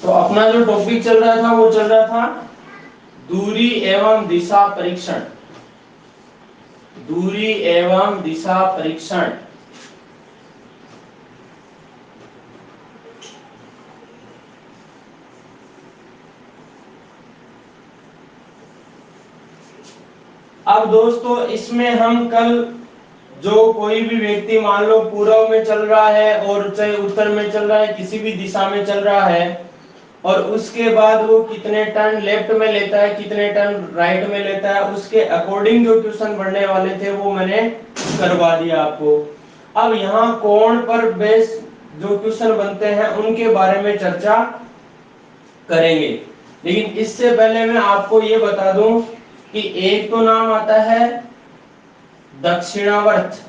तो अपना जो टॉपिक चल रहा था वो चल रहा था दूरी एवं दिशा परीक्षण। दूरी एवं दिशा परीक्षण। अब दोस्तों इसमें हम कल जो कोई भी व्यक्ति मान लो पूर्व में चल रहा है और चाहे उत्तर में चल रहा है, किसी भी दिशा में चल रहा है, और उसके बाद वो कितने टर्न लेफ्ट में लेता है, कितने टर्न राइट में लेता है, उसके अकॉर्डिंग जो क्वेश्चन बनने वाले थे वो मैंने करवा दिया आपको। अब यहाँ कोण पर बेस जो क्वेश्चन बनते हैं उनके बारे में चर्चा करेंगे, लेकिन इससे पहले मैं आपको ये बता दूं कि एक तो नाम आता है दक्षिणावर्त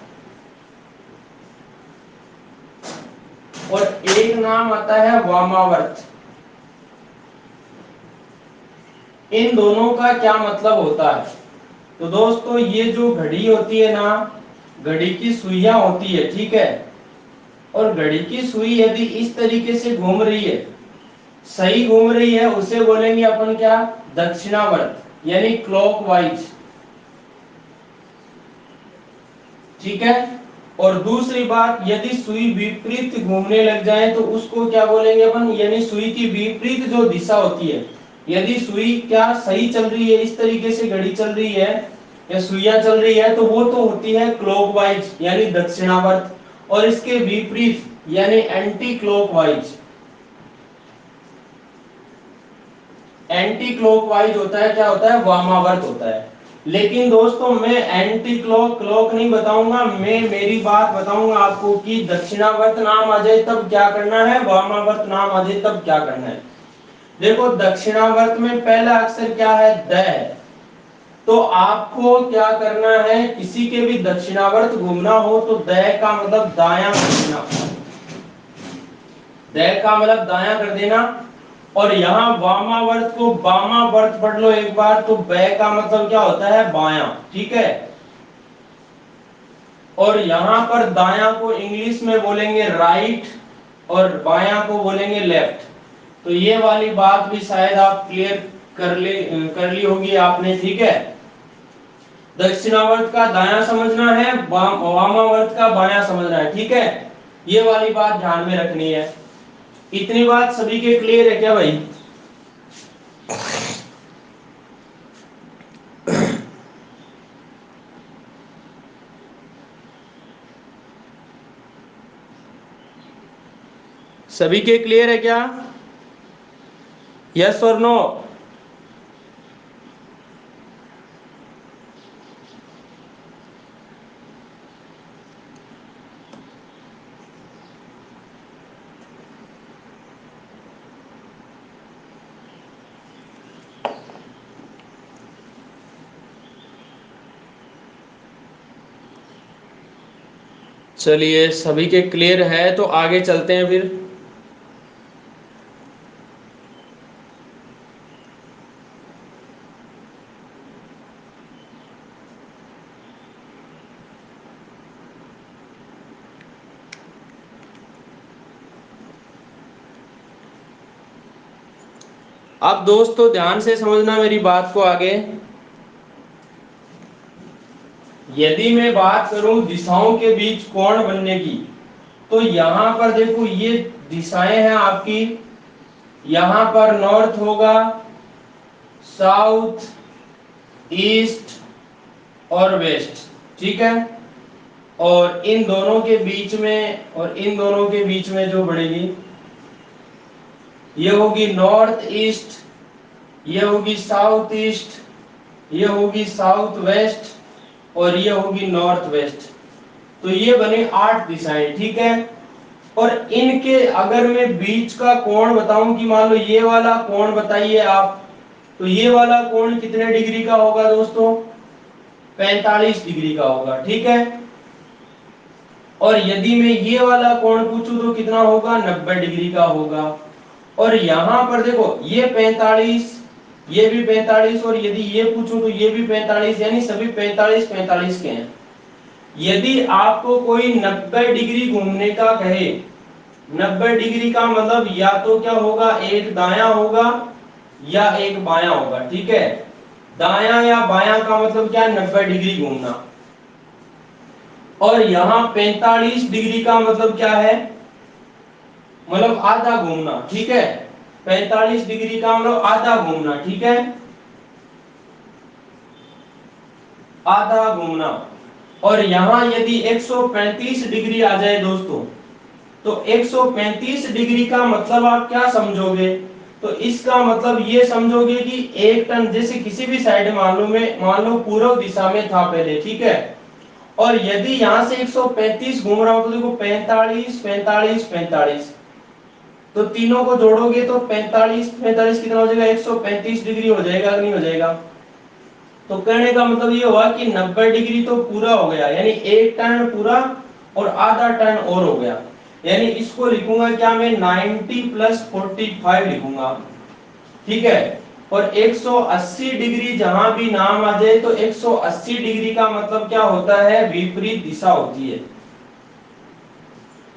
और एक नाम आता है वामावर्त। इन दोनों का क्या मतलब होता है? तो दोस्तों ये जो घड़ी होती है ना, घड़ी की सुइयां होती है, ठीक है, और घड़ी की सुई यदि इस तरीके से घूम रही है, सही घूम रही है, उसे बोलेंगे अपन क्या? दक्षिणावर्त, यानी क्लॉकवाइज, ठीक है। और दूसरी बात, यदि सुई विपरीत घूमने लग जाए तो उसको क्या बोलेंगे अपन? यानी सुई की विपरीत जो दिशा होती है, यदि सुई क्या सही चल रही है, इस तरीके से घड़ी चल रही है या सुइयां चल रही है, तो वो तो होती है क्लॉकवाइज यानी दक्षिणावर्त, और इसके विपरीत यानी एंटी क्लॉकवाइज, एंटी क्लॉकवाइज होता है, क्या होता है? वामावर्त होता है। लेकिन दोस्तों मैं एंटी क्लॉक नहीं बताऊंगा, मैं मेरी बात बताऊंगा आपको कि दक्षिणावर्त नाम आ जाए तब क्या करना है, वामावर्त नाम आ जाए तब क्या करना है। देखो दक्षिणावर्त में पहला अक्षर क्या है? द है। तो आपको क्या करना है, किसी के भी दक्षिणावर्त घूमना हो तो द का मतलब दायां कर देना, द का मतलब दायां कर देना। और यहाँ वामावर्त को वामावर्त पढ़ लो एक बार, तो बै का मतलब क्या होता है? बायां, ठीक है। और यहाँ पर दायां को इंग्लिश में बोलेंगे राइट और बायां को बोलेंगे लेफ्ट। तो ये वाली बात भी शायद आप क्लियर कर ली होगी आपने, ठीक है। दक्षिणावर्त का दायां समझना है, वामावर्त का बायां समझना है, ठीक है। ये वाली बात ध्यान में रखनी है। इतनी बात सभी के क्लियर है क्या भाई? सभी के क्लियर है क्या? यस और नो? चलिए सभी के क्लियर है तो आगे चलते हैं फिर। अब दोस्तों ध्यान से समझना मेरी बात को आगे। यदि मैं बात करूं दिशाओं के बीच कोण बनने की, तो यहां पर देखो ये दिशाएं हैं आपकी, यहां पर नॉर्थ होगा, साउथ, ईस्ट और वेस्ट, ठीक है। और इन दोनों के बीच में, और इन दोनों के बीच में जो बढ़ेगी ये होगी नॉर्थ ईस्ट, ये होगी साउथ ईस्ट, ये होगी साउथ वेस्ट और ये होगी नॉर्थ वेस्ट। तो ये बने 8 दिशाएं, ठीक है। और इनके अगर मैं बीच का कोण बताऊं कि मान लो ये वाला कोण बताइए आप, तो ये वाला कोण कितने डिग्री का होगा दोस्तों? 45 डिग्री का होगा, ठीक है। और यदि मैं ये वाला कोण पूछूं तो कितना होगा? 90 डिग्री का होगा। और यहां पर देखो ये 45, ये भी 45, और यदि ये पूछूं तो ये भी 45, यानी सभी 45 45 के हैं। यदि आपको कोई 90 डिग्री घूमने का कहे, 90 डिग्री का मतलब या तो क्या होगा, एक दाया होगा या एक बायां होगा, ठीक है। दाया या बायां का मतलब क्या है, 90 डिग्री घूमना। और यहाँ 45 डिग्री का मतलब क्या है, मतलब आधा घूमना, ठीक है। 45 डिग्री का मतलब आधा घूमना, ठीक है, आधा घूमना। और यहां यदि 135 डिग्री आ जाए दोस्तों, तो 135 डिग्री का मतलब आप क्या समझोगे, तो इसका मतलब ये समझोगे कि एक टन, जैसे किसी भी साइड मान लो पूर्व दिशा में था पहले, ठीक है। और यदि यहां से 135 घूम रहा हो तो देखो 45 45 45, तो तीनों को जोड़ोगे तो 45 45 कितना हो जाएगा, 135 डिग्री हो जाएगा, नहीं हो जाएगा। तो कहने का मतलब ये हुआ कि 90 डिग्री तो पूरा हो गया, यानी एक टर्न पूरा और आधा टर्न और हो गया। यानी इसको लिखूंगा क्या मैं, 90 प्लस 45 लिखूंगा, ठीक है। और 180 डिग्री जहां भी नाम आ जाए तो 180 डिग्री का मतलब क्या होता है, विपरीत दिशा होती है।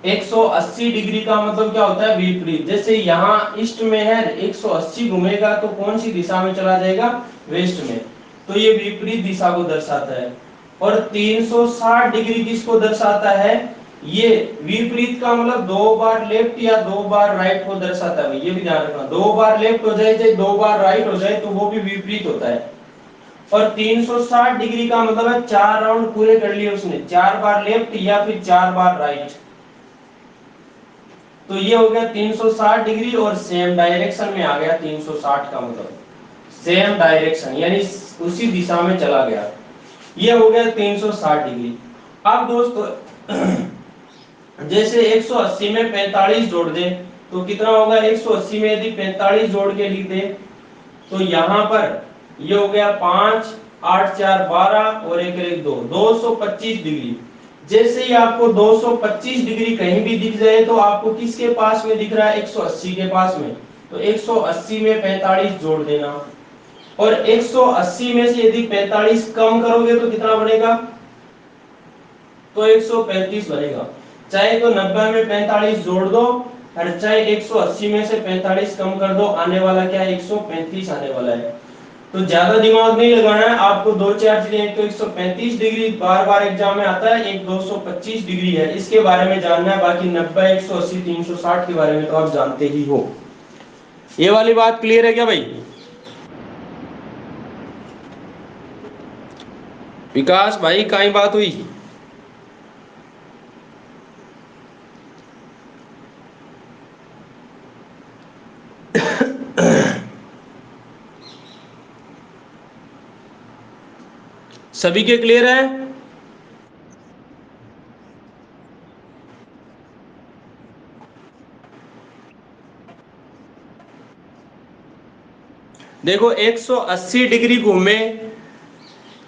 180 डिग्री का मतलब क्या होता है, विपरीत। जैसे यहाँ ईस्ट में है, 180 घूमेगा तो कौन सी दिशा में चला जाएगा, वेस्ट में। तो ये विपरीत दिशा को दर्शाता है। और 360 डिग्री किसको दर्शाता है, ये विपरीत का मतलब 2 बार लेफ्ट या 2 बार राइट को दर्शाता है। ये भी ध्यान रखना, 2 बार लेफ्ट हो जाए चाहे 2 बार राइट हो जाए तो वो भी विपरीत होता है। और 360 डिग्री का मतलब है 4 राउंड पूरे कर लिए उसने, 4 बार लेफ्ट या फिर 4 बार राइट। तो ये हो गया 360 डिग्री और सेम डायरेक्शन में आ गया। 360 का मतलब सेम डायरेक्शन, यानी उसी दिशा में चला गया। ये हो गया 360 डिग्री। अब दोस्तों जैसे 180 में 45 जोड़ दे तो कितना होगा, 180 में यदि 45 जोड़ के लिख दे तो यहां पर ये हो गया 5 8 4 12 और एक एक 2 225 डिग्री। जैसे ही आपको 225 डिग्री कहीं भी दिख जाए तो आपको किसके पास में दिख रहा है, 180 के पास में। तो 180 में 45 जोड़ देना। और 180 में से यदि 45 कम करोगे तो कितना बनेगा, तो 135 बनेगा। चाहे तो 90 में 45 जोड़ दो और चाहे 180 में से 45 कम कर दो, आने वाला क्या है, 135 आने वाला है। तो ज्यादा दिमाग नहीं लगाना है आपको, दो चार चीजें, एक तो 135 डिग्री बार बार एग्जाम में आता है, एक 225 डिग्री है, इसके बारे में जानना है। बाकी 90 180 360 के बारे में तो आप जानते ही हो। ये वाली बात क्लियर है क्या भाई। विकास भाई कहीं बात हुई। सभी के क्लियर है। देखो 180 डिग्री घूमे,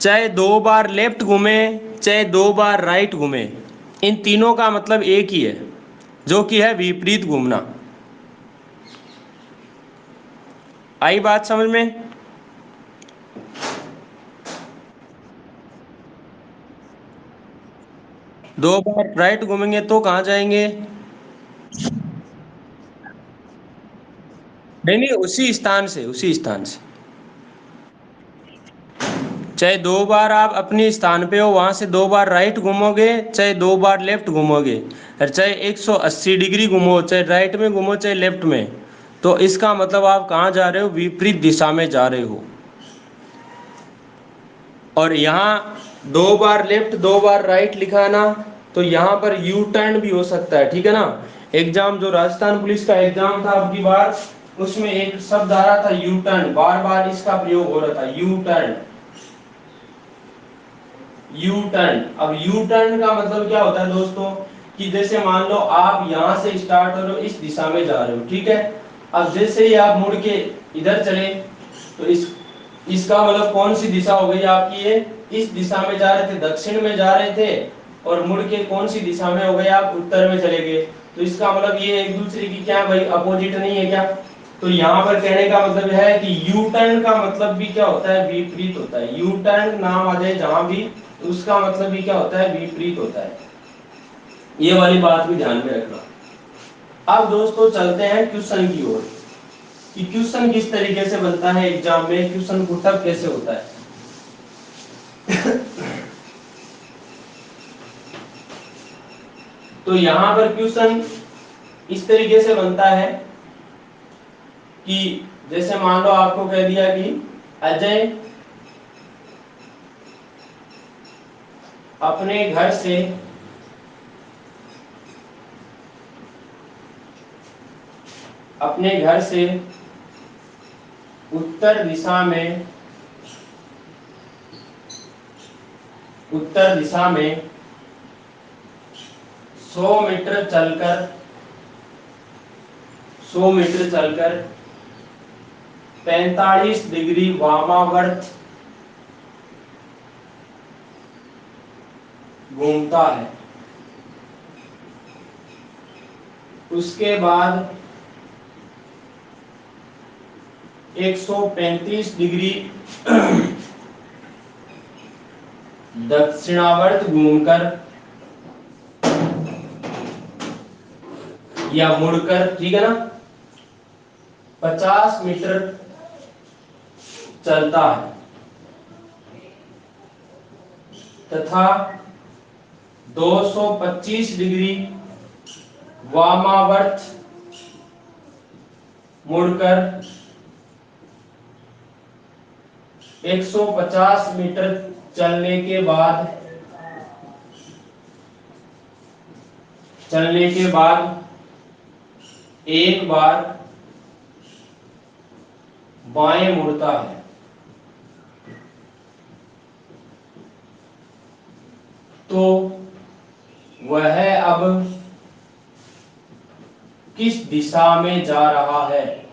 चाहे 2 बार लेफ्ट घूमे, चाहे 2 बार राइट घूमे, इन तीनों का मतलब एक ही है, जो कि है विपरीत घूमना। आई बात समझ में। 2 बार राइट घूमेंगे तो कहाँ जाएंगे, नहीं नहीं, उसी स्थान से, उसी स्थान से। चाहे 2 बार आप अपने स्थान पे हो वहां से 2 बार राइट घूमोगे, चाहे 2 बार लेफ्ट घूमोगे, और चाहे 180 डिग्री घूमो, चाहे राइट में घूमो चाहे लेफ्ट में, तो इसका मतलब आप कहाँ जा रहे हो, विपरीत दिशा में जा रहे हो। और यहाँ 2 बार लेफ्ट 2 बार राइट लिखा है ना, तो यहाँ पर यू टर्न भी हो सकता है, ठीक है ना। एग्जाम जो राजस्थान पुलिस का एग्जाम था अब की बार, उसमें एक शब्द आ रहा था यू टर्न, बार बार इसका प्रयोग हो रहा था, यू टर्न। यू टर्न, अब यू टर्न का मतलब क्या होता है दोस्तों, कि जैसे मान लो आप यहां से स्टार्ट हो रहे हो, इस दिशा में जा रहे हो, ठीक है। अब जैसे ही आप मुड़ के इधर चले तो इसका मतलब कौन सी दिशा हो गई आपकी, ये इस दिशा में जा रहे थे, दक्षिण में जा रहे थे, और मुड़ के कौन सी दिशा में हो गए, आप उत्तर में चले गए। तो इसका मतलब ये एक दूसरे की क्या भाई, अपोजिट नहीं है क्या। तो यहाँ पर कहने का मतलब है कि यू टर्न का मतलब भी क्या होता है, विपरीत होता है। यू टर्न नाम आ जाए जहां भी, तो उसका मतलब भी क्या होता है, विपरीत होता है। ये वाली बात भी ध्यान में रखना। अब दोस्तों चलते हैं क्वेश्चन की ओर कि क्वेश्चन किस तरीके से बनता है एग्जाम में, क्वेश्चन पुटअप कैसे होता है। तो यहां पर क्वेश्चन इस तरीके से बनता है कि जैसे मान लो आपको कह दिया कि अजय अपने घर से उत्तर दिशा में 100 मीटर चलकर 45 डिग्री वामावर्त घूमता है। उसके बाद 135 डिग्री दक्षिणावर्त घूमकर या मुड़कर, ठीक है ना, 50 मीटर चलता है तथा 225 डिग्री वामावर्त मुड़कर 150 मीटर चलने के बाद एक बार बाएं मुड़ता है। तो वह अब किस दिशा में जा रहा है,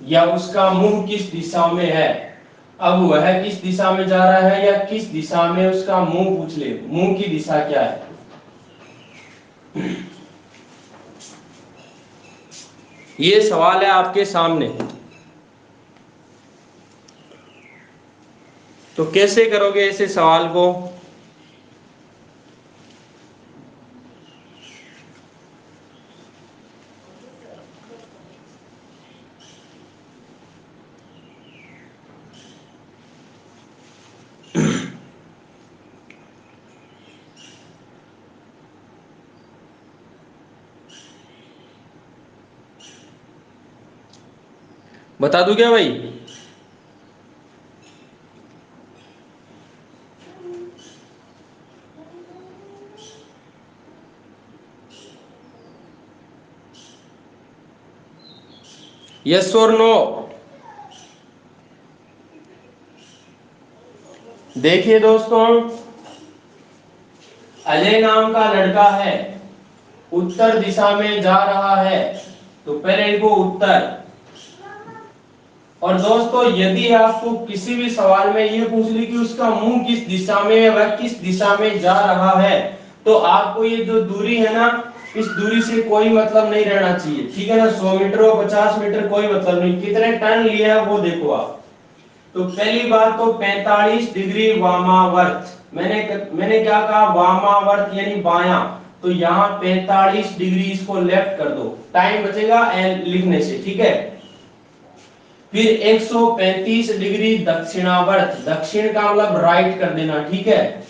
या उसका मुंह किस दिशा में है। अब वह किस दिशा में जा रहा है या किस दिशा में उसका मुंह पूछ ले, मुंह की दिशा क्या है। ये सवाल है आपके सामने, तो कैसे करोगे ऐसे सवाल को। बता दूं क्या भाई। यस और नो। देखिए दोस्तों, अजय नाम का लड़का है, उत्तर दिशा में जा रहा है, तो पहले लिखो उत्तर। और दोस्तों यदि आपको किसी भी सवाल में ये पूछ ली कि उसका मुंह किस दिशा में है, वह किस दिशा में जा रहा है, तो आपको ये जो दूरी है ना, इस दूरी से कोई मतलब नहीं रहना चाहिए, ठीक है ना। 100 मीटर और 50 मीटर कोई मतलब नहीं, कितने टर्न लिया है वो देखो आप। तो पहली बात तो 45 डिग्री वामावर्त, मैंने क्या कहा, वामावर्त यानी बायां, तो यहाँ 45 डिग्री इसको लेफ्ट कर दो, टाइम बचेगा लिखने से, ठीक है। फिर 135 डिग्री दक्षिणावर्त, दक्षिण का मतलब राइट कर देना, ठीक है।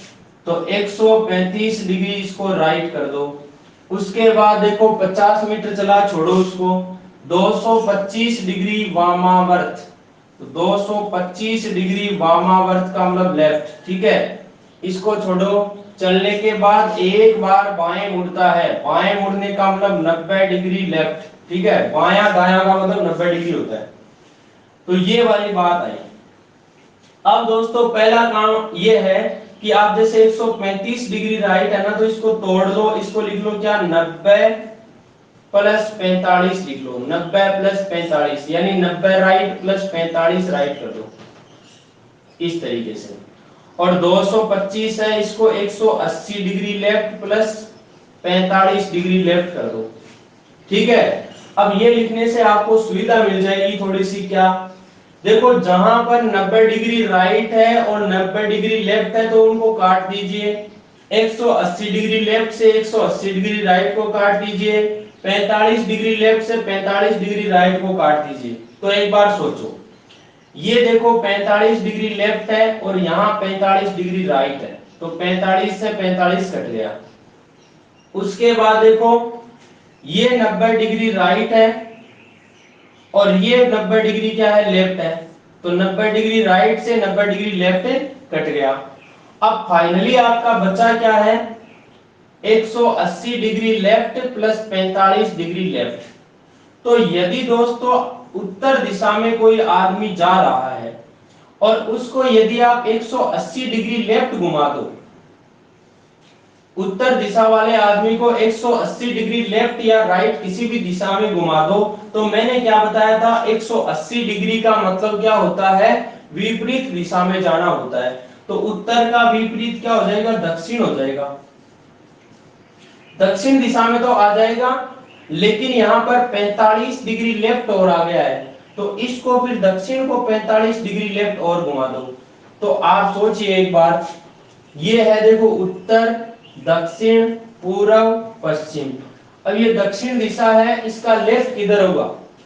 तो 135 डिग्री इसको राइट कर दो। उसके बाद देखो 50 मीटर चला, छोड़ो उसको, 225 डिग्री वामावर्त, तो 225 डिग्री वामावर्त का मतलब लेफ्ट, ठीक है। इसको छोड़ो, चलने के बाद एक बार बाएं मुड़ता है, बाएं मुड़ने का मतलब 90 डिग्री लेफ्ट, ठीक है। बायां दायां का मतलब 90 डिग्री होता है। तो ये वाली बात आई। अब दोस्तों पहला काम ये है कि आप जैसे 135 डिग्री राइट है ना, तो इसको तोड़ दो, इसको लिख लो क्या, 90 प्लस 45 लिख लो, 90 प्लस 45 यानी 90 राइट प्लस 45 राइट कर दो, इस तरीके से। और 225 है, इसको 180 degree left plus 45 degree left कर दो, ठीक है। अब ये लिखने से आपको सुविधा मिल जाएगी थोड़ी सी, क्या देखो जहां पर 90 डिग्री राइट है और 90 डिग्री लेफ्ट है तो उनको काट दीजिए। 180 डिग्री लेफ्ट से 180 डिग्री राइट को काट दीजिए। 45 डिग्री लेफ्ट से 45 डिग्री राइट को काट दीजिए। तो एक बार सोचो, ये देखो 45 डिग्री लेफ्ट है और यहाँ 45 डिग्री राइट है, तो 45 से 45 कट गया। उसके बाद देखो ये 90 डिग्री राइट है और ये 90 डिग्री क्या है, लेफ्ट है, तो 90 डिग्री राइट से 90 डिग्री लेफ्ट कट गया। अब फाइनली आपका बचा क्या है, 180 degree left plus 45 degree left. तो यदि दोस्तों उत्तर दिशा में कोई आदमी जा रहा है और उसको यदि आप 180 डिग्री लेफ्ट घुमा दो, उत्तर दिशा वाले आदमी को 180 डिग्री लेफ्ट या राइट किसी भी दिशा में घुमा दो, तो मैंने क्या बताया था, 180 डिग्री का मतलब क्या होता है, विपरीत दिशा में जाना होता है। तो उत्तर का विपरीत क्या हो जाएगा, दक्षिण हो जाएगा। दक्षिण दिशा में तो आ जाएगा, लेकिन यहाँ पर 45 डिग्री लेफ्ट और आ गया है, तो इसको फिर दक्षिण को 45 डिग्री लेफ्ट और घुमा दो। तो आप सोचिए एक बार, ये है देखो उत्तर, दक्षिण, पूर्व, पश्चिम। अब ये दक्षिण दिशा है, इसका लेफ्ट किधर होगा,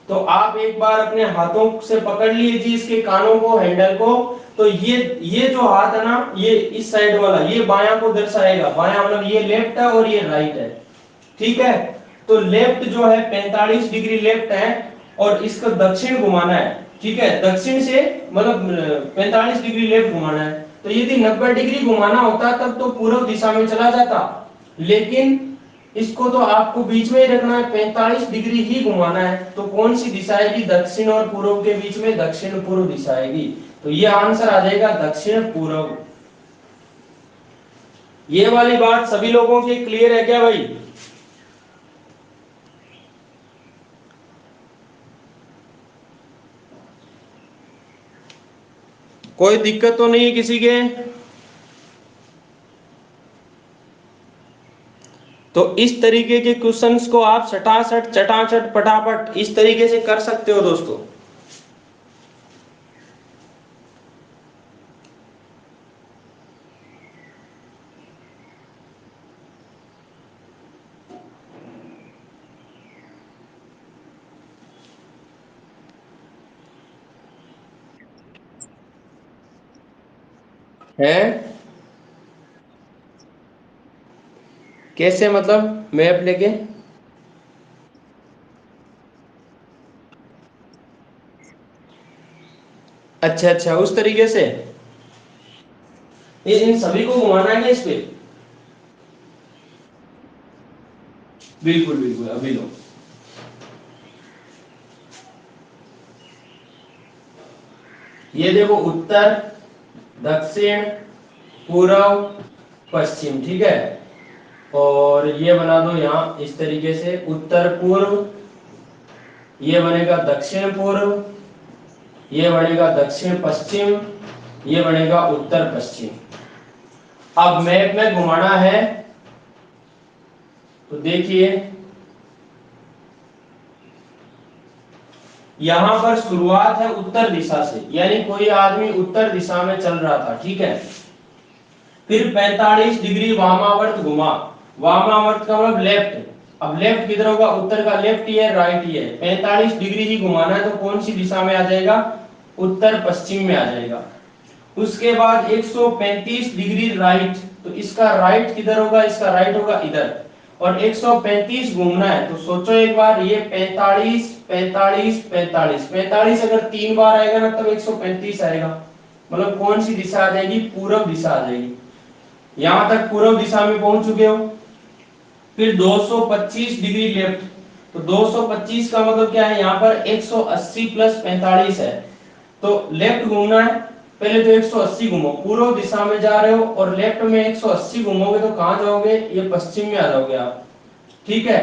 तो आप एक बार अपने हाथों से पकड़ लीजिए इसके कानों को, हैंडल को। तो ये जो हाथ है ना, ये इस साइड वाला ये बायां को दर्शाएगा, बायां मतलब ये लेफ्ट है और ये राइट है, ठीक है। तो लेफ्ट जो है 45 डिग्री लेफ्ट है और इसको दक्षिण घुमाना है, ठीक है, दक्षिण से मतलब 45 डिग्री लेफ्ट घुमाना है। तो यदि 90 डिग्री घुमाना होता तब तो पूर्व दिशा में चला जाता, लेकिन इसको तो आपको बीच में ही रखना है, 45 डिग्री ही घुमाना है। तो कौन सी दिशा आएगी, दक्षिण और पूर्व के बीच में दक्षिण पूर्व दिशा आएगी। तो ये आंसर आ जाएगा दक्षिण पूर्व। ये वाली बात सभी लोगों की क्लियर है क्या भाई? कोई दिक्कत तो नहीं है किसी के? तो इस तरीके के क्वेश्चंस को आप सटासट चटाचट पटापट इस तरीके से कर सकते हो दोस्तों। है कैसे, मतलब मैप लेके? अच्छा अच्छा, उस तरीके से ये इन सभी को घुमाना है क्या इस पे? बिल्कुल बिल्कुल, अभी लो। ये देखो उत्तर, दक्षिण, पूर्व, पश्चिम, ठीक है। और ये बना दो यहाँ इस तरीके से, उत्तर पूर्व, ये बनेगा दक्षिण पूर्व, ये बनेगा दक्षिण पश्चिम, ये बनेगा उत्तर पश्चिम। अब मैप में घुमाना है तो देखिए यहां पर शुरुआत है उत्तर दिशा से, यानी कोई आदमी उत्तर दिशा में चल रहा था, ठीक है। फिर 45 डिग्री वामावर्त घुमा, वामावर्त का मतलब लेफ्ट। अब लेफ्ट किधर होगा, उत्तर का लेफ्ट ही है राइट ही है, 45 डिग्री ही घुमाना है, तो कौन सी दिशा में आ जाएगा, उत्तर पश्चिम में आ जाएगा। उसके बाद 135 डिग्री राइट, तो इसका राइट किधर होगा, इसका राइट होगा इधर, और 135 घूमना है। तो सोचो एक बार, ये 45 45 45 45 अगर 3 बार आएगा ना तब 135 आएगा, मतलब कौन सी दिशा आ जाएगी, पूर्व दिशा आ जाएगी। यहां तक पूर्व दिशा में पहुंच चुके हो। फिर 225 डिग्री लेफ्ट, तो 225 का मतलब क्या है, यहाँ पर 180 प्लस 45 है, तो लेफ्ट घूमना है। पहले तो 180 घूमो, पूर्व दिशा में जा रहे हो और लेफ्ट में 180 घूमोगे तो कहां जाओगे, ये पश्चिम में आ जाओगे आप, ठीक है।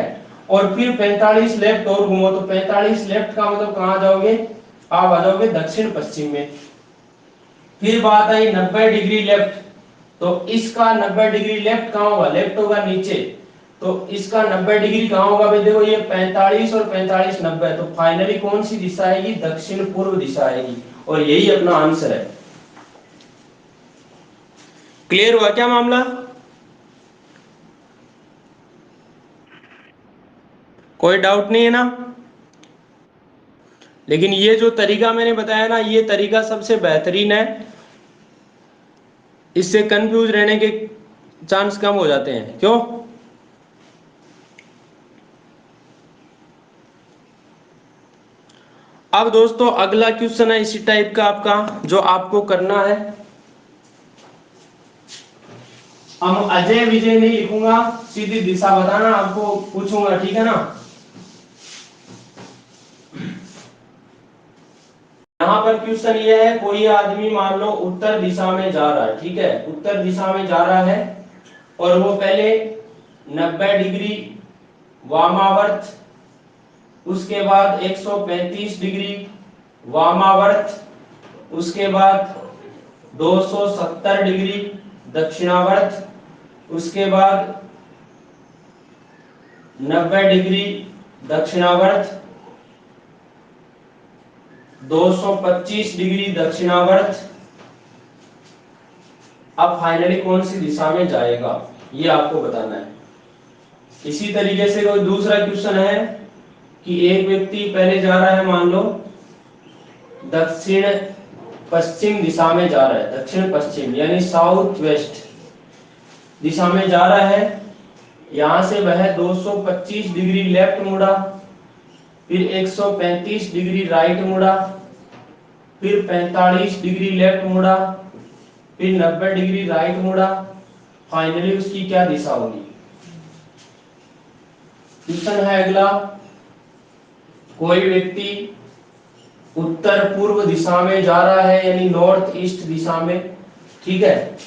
और फिर 45 लेफ्ट और घूमो, तो 45 लेफ्ट का मतलब कहां जाओगे, आप आ जाओगे दक्षिण पश्चिम में। फिर बात आई 90 डिग्री लेफ्ट, तो इसका 90 डिग्री लेफ्ट कहां होगा, लेफ्ट होगा नीचे, तो इसका 90 डिग्री कहाँ होगा भाई? देखो ये 45 और 45 90, तो फाइनली कौन सी दिशा आएगी? दक्षिण पूर्व दिशा आएगी, और यही अपना आंसर है। क्लियर हुआ क्या मामला? कोई डाउट नहीं है ना? लेकिन ये जो तरीका मैंने बताया ना, ये तरीका सबसे बेहतरीन है, इससे कंफ्यूज रहने के चांस कम हो जाते हैं। क्यों? अब दोस्तों अगला क्वेश्चन है इसी टाइप का आपका, जो आपको करना है। हम अजय विजय नहीं लिखूंगा, सीधी दिशा बताना आपको पूछूंगा, ठीक है ना? यहाँ पर क्वेश्चन ये है, कोई आदमी मान लो उत्तर दिशा में जा रहा है, ठीक है, उत्तर दिशा में जा रहा है, और वो पहले 90 डिग्री वामावर्त, उसके बाद 135 डिग्री वामावर्त, उसके बाद 270 डिग्री दक्षिणावर्त, उसके बाद 90 डिग्री दक्षिणावर्त, 225 डिग्री दक्षिणावर्त। अब फाइनली कौन सी दिशा में जाएगा, ये आपको बताना है। इसी तरीके से कोई दूसरा क्वेश्चन है कि एक व्यक्ति पहले जा रहा है, मान लो दक्षिण पश्चिम दिशा में जा रहा है, दक्षिण पश्चिम यानी साउथ वेस्ट दिशा में जा रहा है। यहां से वह 225 डिग्री लेफ्ट मुड़ा, फिर 135 डिग्री राइट मुड़ा, फिर 45 डिग्री लेफ्ट मुड़ा, फिर 90 डिग्री राइट मुड़ा। फाइनली उसकी क्या दिशा होगी? क्वेश्चन है अगला, कोई व्यक्ति उत्तर पूर्व दिशा में जा रहा है यानी नॉर्थ ईस्ट दिशा में, ठीक है,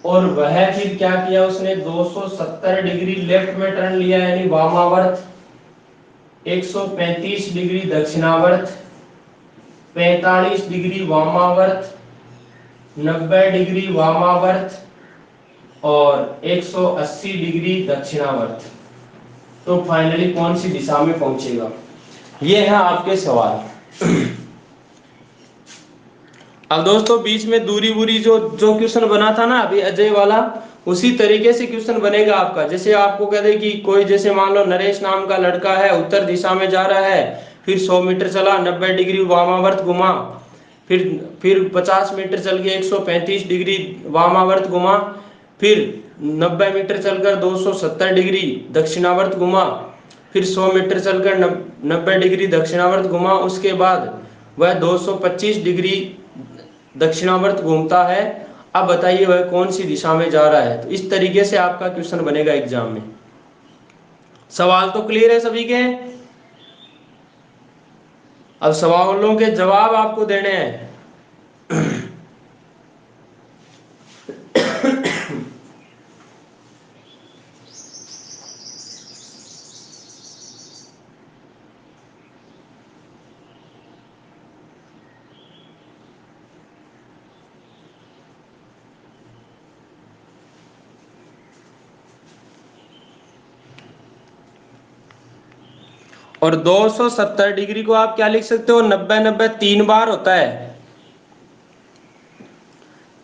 और वह फिर क्या किया? उसने 270 डिग्री लेफ्ट में टर्न लिया यानी वामावर्त, 135 डिग्री दक्षिणावर्त, 45 डिग्री वामावर्त, 90 डिग्री वामावर्त और 180 डिग्री दक्षिणावर्त। तो फाइनली कौन सी दिशा में पहुंचेगा? ये है आपके सवाल। अब दोस्तों बीच में दूरी वूरी जो जो क्वेश्चन बना था ना अभी अजय वाला, उसी तरीके से क्वेश्चन बनेगा आपका। जैसे आपको कह दे कि कोई, जैसे मान लो नरेश नाम का लड़का है, उत्तर दिशा में जा रहा है, फिर 100 मीटर चला, 90 डिग्री वामावर्त घुमा, फिर 50 मीटर चल के 135 डिग्री वामावर्त घुमा, फिर 90 मीटर चलकर 270 डिग्री दक्षिणावर्त घुमा, फिर 100 मीटर चलकर 90 डिग्री दक्षिणावर्त घुमा, उसके बाद वह 225 डिग्री दक्षिणावर्त घूमता है। अब बताइए वह कौन सी दिशा में जा रहा है? तो इस तरीके से आपका क्वेश्चन बनेगा एग्जाम में। सवाल तो क्लियर है सभी के? अब सवालों के जवाब आपको देने हैं। और 270 डिग्री को आप क्या लिख सकते हो? 90 90 तीन बार होता है,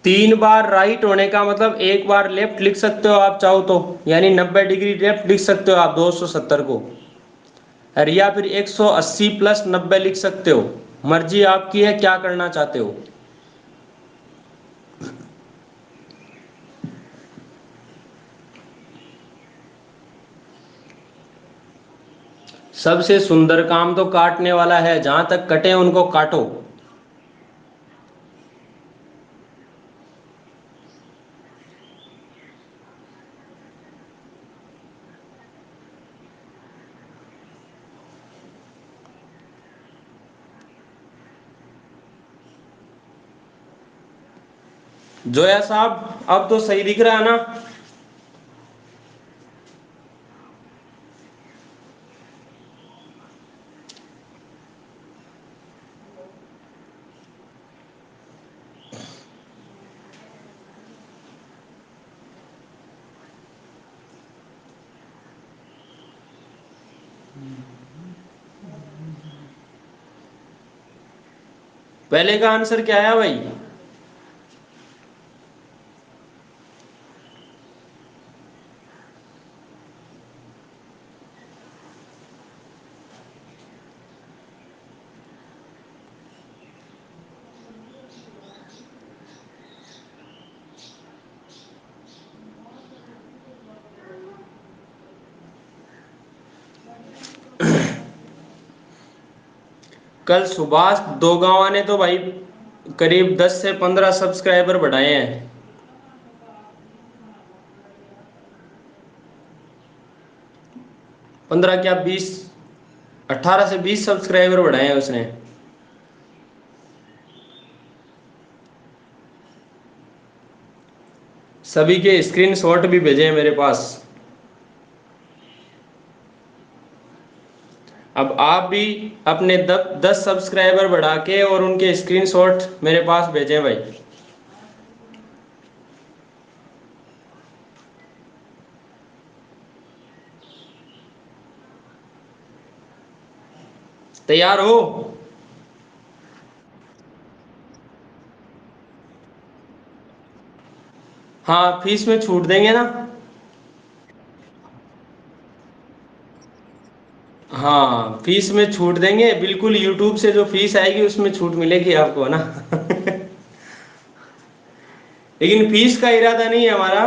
तीन बार राइट होने का मतलब एक बार लेफ्ट लिख सकते हो आप चाहो तो, यानी 90 डिग्री लेफ्ट लिख सकते हो आप 270 को, और या फिर 180 प्लस 90 लिख सकते हो। मर्जी आपकी है क्या करना चाहते हो। सबसे सुंदर काम तो काटने वाला है, जहां तक कटे उनको काटो। जोया साहब अब तो सही दिख रहा है ना? पहले का आंसर क्या है भाई? कल सुभाष दोगावा ने तो भाई करीब 10 से 15 सब्सक्राइबर बढ़ाए हैं। 15 क्या 20, 18 से 20 सब्सक्राइबर बढ़ाए हैं उसने। सभी के स्क्रीनशॉट भी भेजे हैं मेरे पास। अब आप भी अपने 10 सब्सक्राइबर बढ़ा के और उनके स्क्रीनशॉट मेरे पास भेजें भाई। तैयार हो? हाँ, फीस में छूट देंगे ना। हाँ, फीस में छूट देंगे बिल्कुल, यूट्यूब से जो फीस आएगी उसमें छूट मिलेगी आपको ना। लेकिन फीस का इरादा नहीं है हमारा।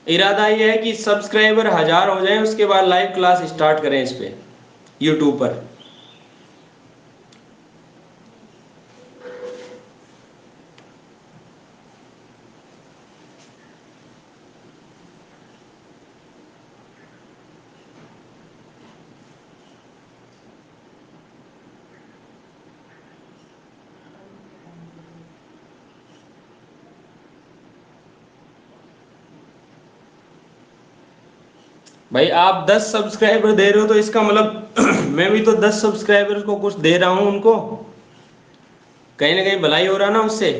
इरादा ये है कि सब्सक्राइबर 1000 हो जाए, उसके बाद लाइव क्लास स्टार्ट करें इस पे यूट्यूब पर। भाई आप 10 सब्सक्राइबर दे रहे हो तो इसका मतलब मैं भी तो 10 सब्सक्राइबर को कुछ दे रहा हूँ उनको, कहीं ना कहीं भलाई हो रहा ना उससे।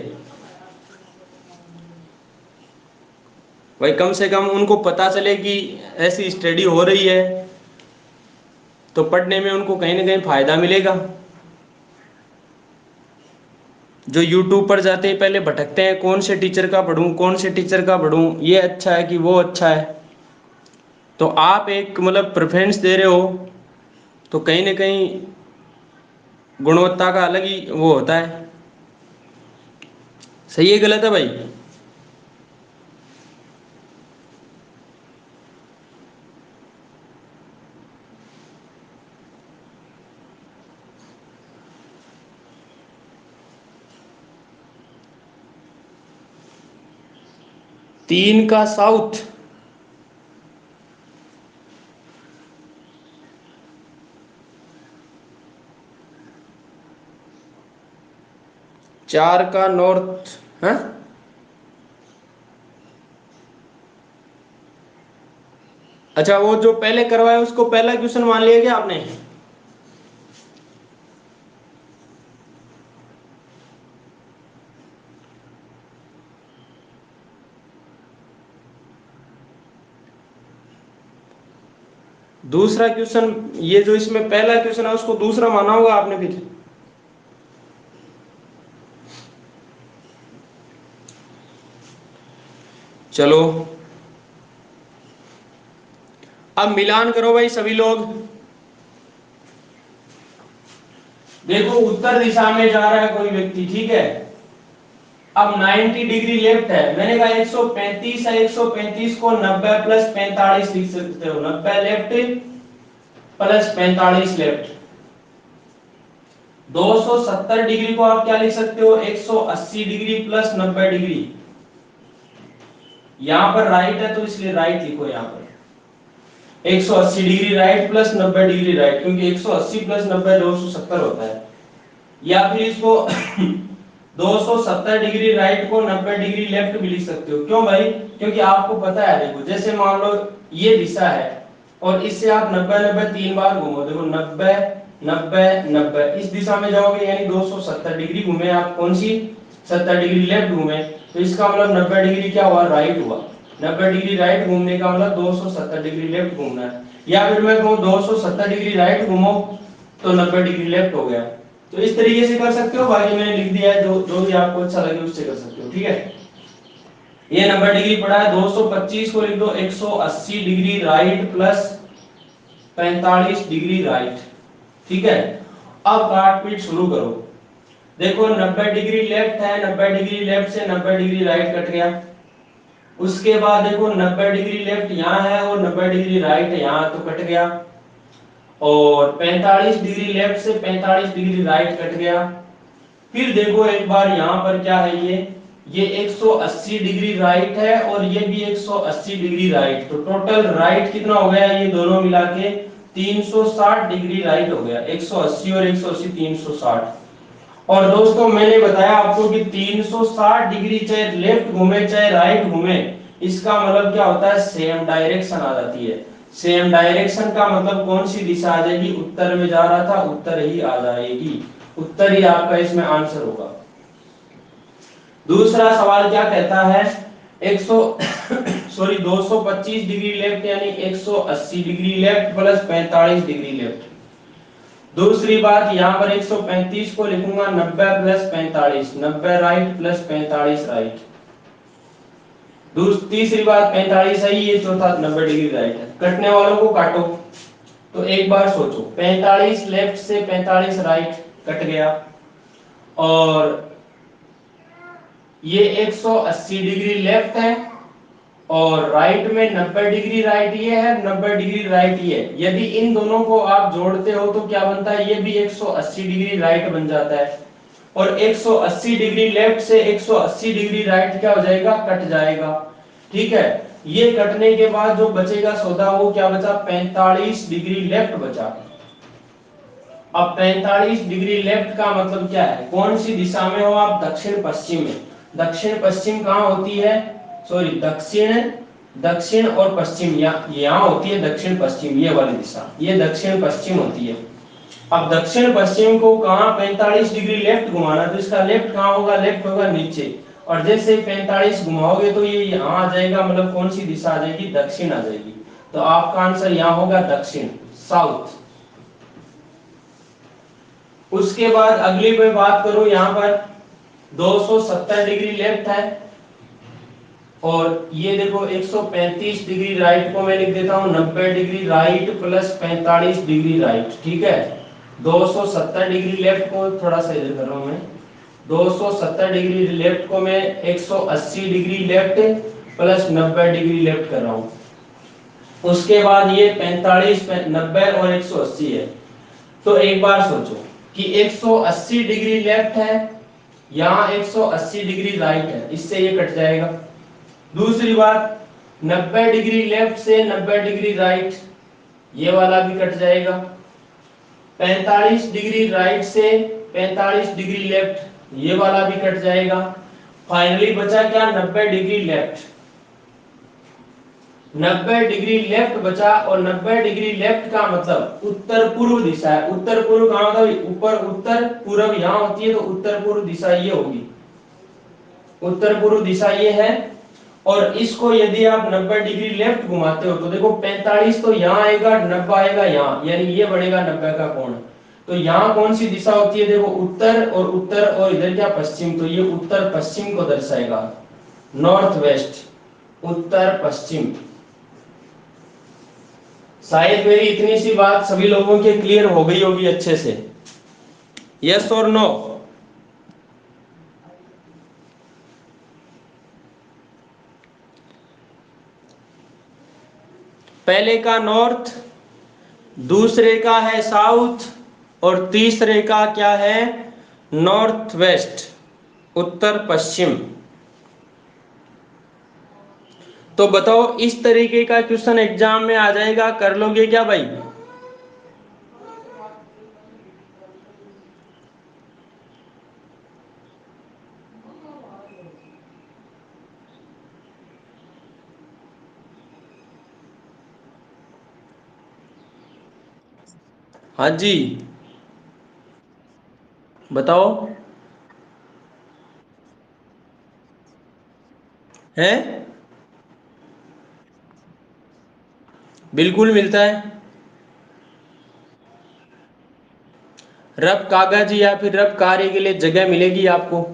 भाई कम से कम उनको पता चले कि ऐसी स्टडी हो रही है, तो पढ़ने में उनको कहीं ना कहीं फायदा मिलेगा। जो यूट्यूब पर जाते ही पहले भटकते हैं, कौन से टीचर का पढूं, कौन से टीचर का पढूं, ये अच्छा है कि वो अच्छा है। तो आप एक मतलब प्रेफरेंस दे रहे हो, तो कहीं ना कहीं गुणवत्ता का अलग ही वो होता है। सही है गलत है भाई? 3 का साउथ, 4 का नॉर्थ है। अच्छा, वो जो पहले करवाया उसको पहला क्वेश्चन मान लिया क्या आपने? दूसरा क्वेश्चन, ये जो इसमें पहला क्वेश्चन है उसको दूसरा माना होगा आपने फिर। चलो, अब मिलान करो भाई सभी लोग। देखो उत्तर दिशा में जा रहा है कोई व्यक्ति, ठीक है। अब 90 डिग्री लेफ्ट है, मैंने कहा 135 है, 135 को 90 प्लस 45 लिख सकते हो। 90 लेफ्ट प्लस 45 लेफ्ट। 270 डिग्री को आप क्या लिख सकते हो? 180 डिग्री प्लस 90 डिग्री। यहां पर राइट है तो इसलिए राइट लिखो यहां पर। 180 degree right plus 90 degree right, क्योंकि 180 प्लस 90 270 होता है। या फिर इसको 270 डिग्री राइट को 90 डिग्री लेफ्ट भी लिख सकते हो। क्यों भाई? क्योंकि आपको पता है, देखो जैसे मान लो ये दिशा है और इससे आप 90 90 3 बार घूमो, देखो 90 90 90 इस दिशा में जाओगे, यानी 270 डिग्री घूमे आप। कौन सी? 70 डिग्री लेफ्ट घूमे, तो इसका मतलब 90 डिग्री क्या हुआ? राइट हुआ। 90 डिग्री राइट घूमने का मतलब 270 डिग्री लेफ्ट घूमना है। या फिर मैं कहूँ 270 डिग्री राइट घूमो तो 90 डिग्री लेफ्ट हो गया। तो इस तरीके से कर सकते हो, बाकी मैंने लिख दिया है, जो जो भी आपको अच्छा लगे उससे कर सकते हो, ठीक है। ये 90 डिग्री पड़ा है, 225 को लिख दो 180 degree right plus 45 degree right, ठीक है। अब काट पीट शुरू करो। देखो 90 डिग्री लेफ्ट है, 90 डिग्री लेफ्ट से 90 डिग्री राइट कट गया। उसके बाद देखो 90 डिग्री लेफ्ट यहाँ है और 90 डिग्री राइट है यहाँ, तो कट गया। और 45 डिग्री लेफ्ट से 45 डिग्री राइट कट गया। फिर देखो एक बार यहाँ पर क्या है, ये 180 डिग्री राइट है और ये भी 180 डिग्री राइट, तो टोटल राइट कितना हो गया, ये दोनों मिला के 360 डिग्री राइट हो गया। 180 और 180 360। और दोस्तों मैंने बताया आपको कि 360 डिग्री चाहे लेफ्ट घूमे चाहे राइट घूमे, इसका मतलब क्या होता है, सेम डायरेक्शन आ जाती है। सेम डायरेक्शन का मतलब कौन सी दिशा आ जाएगी, उत्तर में जा रहा था उत्तर ही आ जाएगी, उत्तर ही आपका इसमें आंसर होगा। दूसरा सवाल क्या कहता है, 100 सॉरी 225 डिग्री लेफ्ट यानी 180 degree left plus 45 degree left. दूसरी बात यहाँ पर 135 को लिखूंगा 90 प्लस 45, 90 राइट प्लस 45 राइट। तीसरी बात 45 सही है, चौथा 90 डिग्री राइट है। कटने वालों को काटो। तो एक बार सोचो, 45 लेफ्ट से 45 राइट कट गया, और ये 180 डिग्री लेफ्ट है और राइट में 90 डिग्री राइट ये है, 90 डिग्री राइट ये है। यदि इन दोनों को आप जोड़ते हो तो क्या बनता है, ये भी 180 डिग्री राइट बन जाता है। और 180 डिग्री लेफ्ट से 180 डिग्री राइट क्या हो जाएगा, कट जाएगा, ठीक है। ये कटने के बाद जो बचेगा सौदा वो क्या बचा, 45 डिग्री लेफ्ट बचा। अब 45 डिग्री लेफ्ट का मतलब क्या है, कौन सी दिशा में हो आप, दक्षिण पश्चिम में। दक्षिण पश्चिम कहाँ होती है, सॉरी दक्षिण, दक्षिण और पश्चिम यहाँ होती है दक्षिण पश्चिम, ये वाली दिशा ये दक्षिण पश्चिम होती है। अब दक्षिण पश्चिम को कहाँ 45 डिग्री लेफ्ट घुमाना, तो इसका लेफ्ट कहाँ होगा, लेफ्ट होगा नीचे। और जैसे 45 घुमाओगे तो ये यहाँ आ जाएगा, मतलब कौन सी दिशा आ जाएगी, दक्षिण आ जाएगी। तो आपका आंसर यहाँ होगा दक्षिण, साउथ। उसके बाद अगली पे बात करूं, यहाँ पर 270 डिग्री लेफ्ट है और ये देखो 135 डिग्री राइट को मैं लिख देता हूं 90 degree right plus 45 degree right, ठीक है। 270 डिग्री लेफ्ट को थोड़ा सा इधर कर रहा हूं मैं, 270 डिग्री लेफ्ट को मैं 180 degree left plus 90 degree left कर रहा हूं। उसके बाद ये 45 90 और 180 है। तो एक बार सोचो कि 180 डिग्री लेफ्ट है, यहाँ 180 डिग्री राइट है, इससे ये कट जाएगा। दूसरी बात 90 डिग्री लेफ्ट से 90 डिग्री राइट, ये वाला भी कट जाएगा। 45 डिग्री राइट से 45 डिग्री लेफ्ट, ये वाला भी कट जाएगा। फाइनली बचा क्या, 90 डिग्री लेफ्ट। 90 डिग्री लेफ्ट बचा, और 90 डिग्री लेफ्ट का मतलब उत्तर पूर्व दिशा है। उत्तर पूर्व कहाँ होता है, ऊपर उत्तर पूर्व यहाँ होती है, तो उत्तर पूर्व दिशा ये होगी, उत्तर पूर्व दिशा ये है। और इसको यदि आप 90 डिग्री लेफ्ट घुमाते हो तो देखो 45 तो यहाँ आएगा, 90 आएगा यहाँ, यानी ये बढ़ेगा 90 का कोण। तो यहाँ कौन सी दिशा होती है, देखो उत्तर, और उत्तर और इधर क्या पश्चिम, तो ये उत्तर पश्चिम को दर्शाएगा, नॉर्थ वेस्ट, उत्तर पश्चिम। शायद मेरी इतनी सी बात सभी लोगों के क्लियर हो गई होगी अच्छे से, यस और नो। पहले का नॉर्थ, दूसरे का है साउथ, और तीसरे का क्या है, नॉर्थ वेस्ट, उत्तर पश्चिम। तो बताओ इस तरीके का क्वेश्चन एग्जाम में आ जाएगा, कर लोगे क्या भाई। हाँ जी, बताओ। है, बिल्कुल मिलता है। रफ कागज या फिर रफ कार्य के लिए जगह मिलेगी आपको।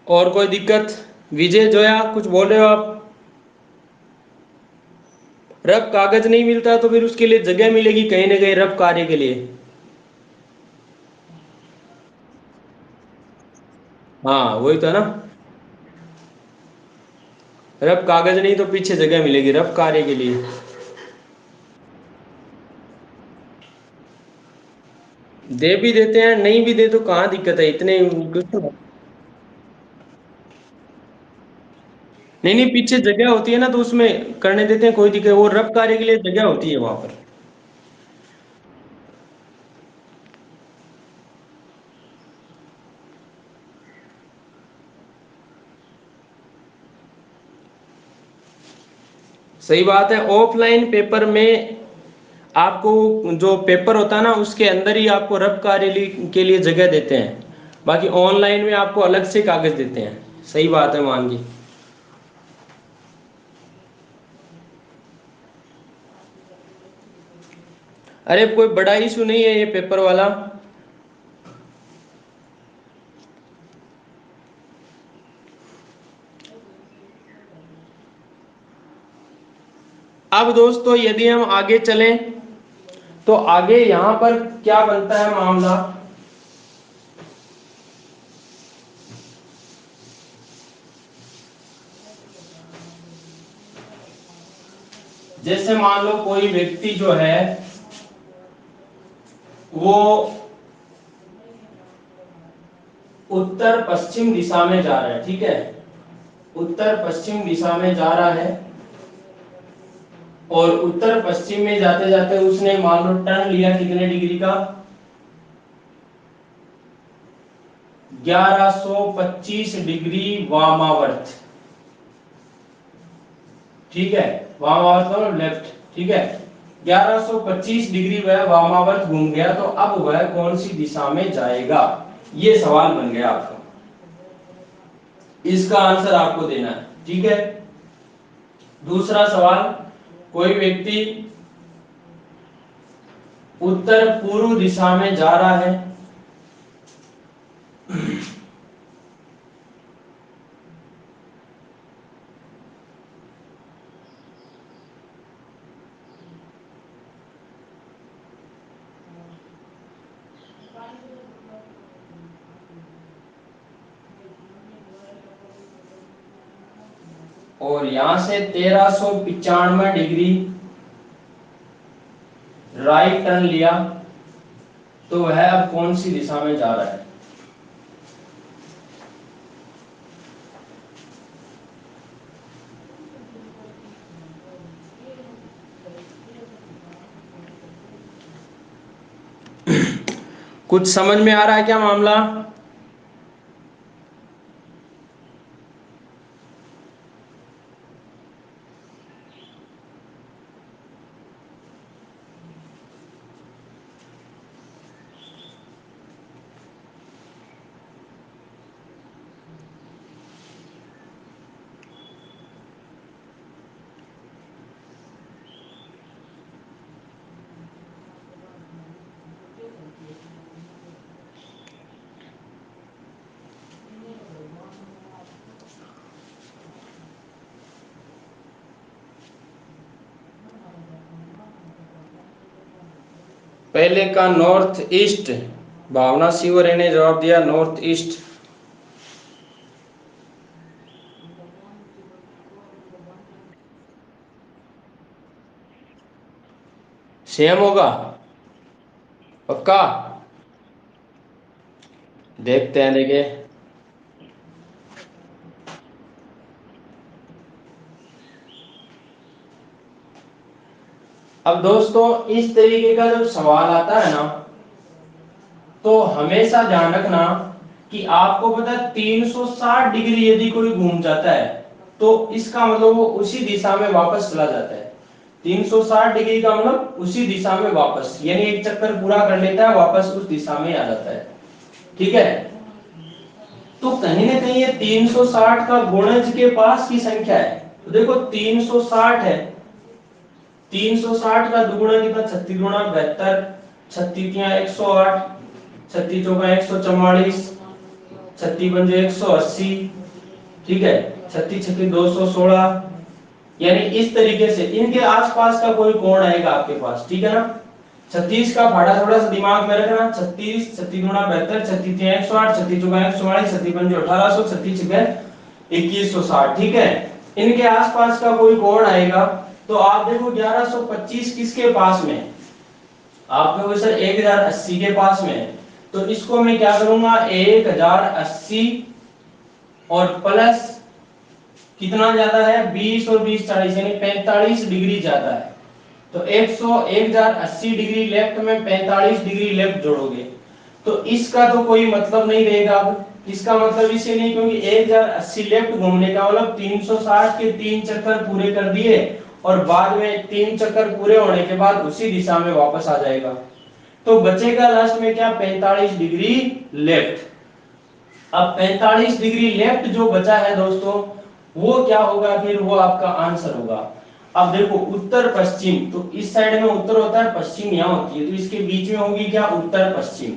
और कोई दिक्कत? विजय जोया कुछ बोल रहे हो आप? रफ कागज नहीं मिलता तो फिर उसके लिए जगह मिलेगी कहीं ना कहीं रफ कार्य के लिए। हाँ वही तो है ना, रफ कागज नहीं तो पीछे जगह मिलेगी रफ कार्य के लिए। दे भी देते हैं, नहीं भी दे तो कहाँ दिक्कत है इतने कुछ तो। नहीं नहीं, पीछे जगह होती है ना तो उसमें करने देते हैं, कोई दिक्कत, वो रफ कार्य के लिए जगह होती है वहां पर। सही बात है। ऑफलाइन पेपर में आपको जो पेपर होता है ना उसके अंदर ही आपको रफ कार्य के लिए जगह देते हैं, बाकी ऑनलाइन में आपको अलग से कागज देते हैं। सही बात है मान जी। अरे कोई बड़ा इशू नहीं है ये पेपर वाला। अब दोस्तों यदि हम आगे चलें तो आगे यहां पर क्या बनता है मामला। जैसे मान लो कोई व्यक्ति जो है वो उत्तर पश्चिम दिशा में जा रहा है, ठीक है, उत्तर पश्चिम दिशा में जा रहा है और उत्तर पश्चिम में जाते जाते उसने मान लो टर्न लिया कितने डिग्री का, 1125 डिग्री वामावर्त, ठीक है, वामावर्त मतलब लेफ्ट, ठीक है, 1125 डिग्री वह वामावर्त घूम गया, तो अब वह कौन सी दिशा में जाएगा, ये सवाल बन गया आपका। इसका आंसर आपको देना है, ठीक है। दूसरा सवाल, कोई व्यक्ति उत्तर पूर्व दिशा में जा रहा है, और यहां से 1395 डिग्री राइट टर्न लिया, तो वह अब कौन सी दिशा में जा रहा है। कुछ समझ में आ रहा है क्या मामला? पहले का नॉर्थ ईस्ट, भावना शिवरे ने जवाब दिया नॉर्थ ईस्ट। सेम होगा पक्का? देखते हैं, देखिए। अब दोस्तों इस तरीके का जब सवाल आता है ना तो हमेशा ध्यान रखना कि आपको पता है 360 डिग्री यदि कोई घूम जाता है तो इसका मतलब वो उसी दिशा में वापस चला जाता है। 360 डिग्री का मतलब उसी दिशा में वापस, यानी एक चक्कर पूरा कर लेता है वापस उस दिशा में आ जाता है, ठीक है। तो कहीं ना कहीं ये 360 का गुणज के पास की संख्या है, तो देखो 360 है 360 का दुगुना कितना, 36 गुणा 72, 36 तिया 108, 36 चौका 144, 36 पंजे 180, ठीक है, 36 छक्के 216। यानी इस तरीके से इनके आसपास का कोई कोण आएगा आपके पास, ठीक है ना। 36 का फाड़ा थोड़ा सा दिमाग में रखना, 36, 36 गुणा 72, 36 तिया 108, 36 चौका 144, 36 पंजे 1800, 36 छक्के 2160, ठीक है। इनके आसपास का कोई कोण आएगा तो आप देखो 1125 किसके पास में, आप कहोगे सर 1080 के पास में है। तो इसको मैं क्या करूंगा, 1080 और प्लस कितना ज्यादा है, 20 और 20 40 यानी 45 डिग्री ज्यादा है। तो 1080 डिग्री लेफ्ट में 45 डिग्री लेफ्ट जोड़ोगे तो इसका तो कोई मतलब नहीं रहेगा। अब इसका मतलब इसे नहीं, क्योंकि 1080 लेफ्ट घूमने का मतलब 360 के 3 चक्कर पूरे कर दिए और बाद में 3 चक्कर पूरे होने के बाद उसी दिशा में वापस आ जाएगा। तो बचेगा लास्ट में क्या, 45 डिग्री लेफ्ट। अब 45 डिग्री लेफ्ट जो बचा है दोस्तों, वो क्या होगा, फिर वो आपका आंसर होगा। अब देखो उत्तर पश्चिम, तो इस साइड में उत्तर होता है, पश्चिम यहाँ होती है, तो इसके बीच में होगी क्या, उत्तर पश्चिम,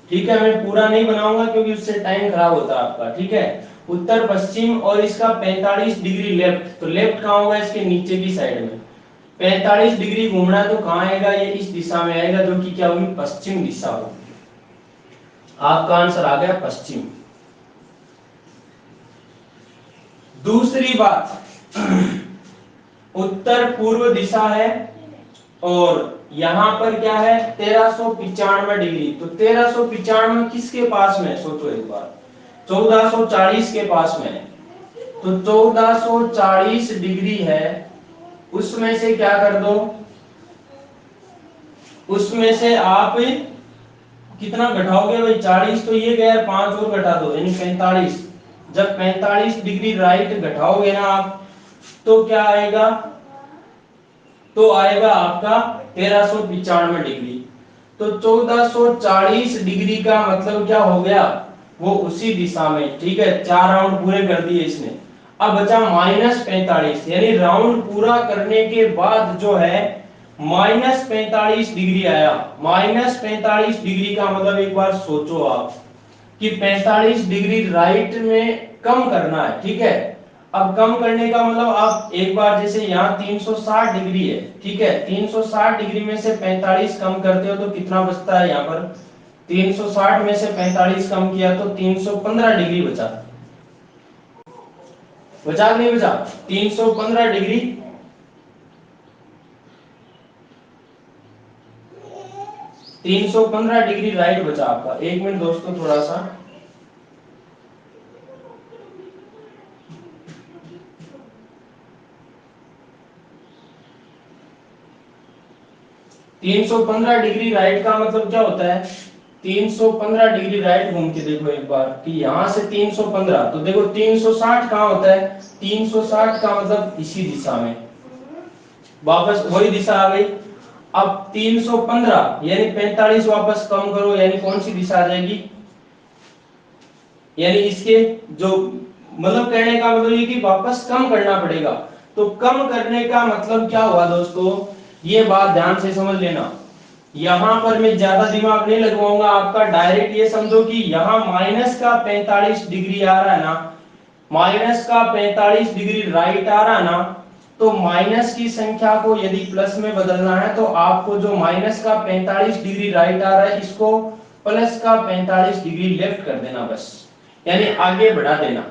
ठीक है। मैं पूरा नहीं बनाऊंगा क्योंकि उससे टाइम खराब होता है आपका, ठीक है। उत्तर पश्चिम और इसका 45 डिग्री लेफ्ट, तो लेफ्ट कहाँ होगा, इसके नीचे की साइड में। 45 डिग्री घूमना है तो कहाँ आएगा, ये इस दिशा में आएगा, जो कि क्या होगी, पश्चिम दिशा होगी। आपका आंसर आ गया पश्चिम। दूसरी बात, उत्तर पूर्व दिशा है और यहां पर क्या है, 1395 डिग्री। तो 1395 किसके पास में, सोचो एक बार, 1440 के पास में है। तो 1440 डिग्री है, उसमें से क्या कर दो, उसमें से आप कितना घटाओगे भाई, 40 तो ये गया, 5 और घटा दो यानी 45। जब 45 डिग्री राइट घटाओगे ना आप, तो क्या आएगा, तो आएगा आपका 1395 डिग्री। तो 1440 डिग्री का मतलब क्या हो गया, वो उसी दिशा में, ठीक है। 4 राउंड पूरे कर दिए इसने। अब बचा -45, यानी राउंड पूरा करने के बाद जो है -45 डिग्री आया। -45 डिग्री का मतलब एक बार सोचो आप कि 45 डिग्री राइट में कम करना है, ठीक है। अब कम करने का मतलब आप एक बार, जैसे यहाँ 360 डिग्री है, ठीक है, 360 डिग्री में से 45 कम करते हो तो कितना बचता है यहाँ पर, 360 में से 45 कम किया तो 315 डिग्री बचा। बचा कि नहीं बचा, 315 डिग्री, 315 डिग्री राइट बचा आपका। एक मिनट दोस्तों, थोड़ा सा 315 डिग्री राइट का मतलब क्या होता है, 315 डिग्री राइट घूम के देखो एक बार कि यहां से 315, तो देखो 360 कहां होता है, 360 का मतलब इसी दिशा में, वापस वही दिशा आ गई। अब 315 यानी 45 वापस कम करो, यानी कौन सी दिशा आ जाएगी, यानी इसके जो, मतलब कहने का मतलब ये कि वापस कम करना पड़ेगा। तो कम करने का मतलब क्या हुआ दोस्तों, ये बात ध्यान से समझ लेना। यहां पर मैं ज्यादा दिमाग नहीं लगवाऊंगा आपका, डायरेक्ट ये समझो कि यहां माइनस का 45 डिग्री आ रहा है ना, माइनस का 45 डिग्री राइट आ रहा है ना, तो माइनस की संख्या को यदि प्लस में बदलना है तो आपको जो माइनस का 45 डिग्री राइट आ रहा है इसको प्लस का 45 डिग्री लेफ्ट कर देना बस, यानी आगे बढ़ा देना।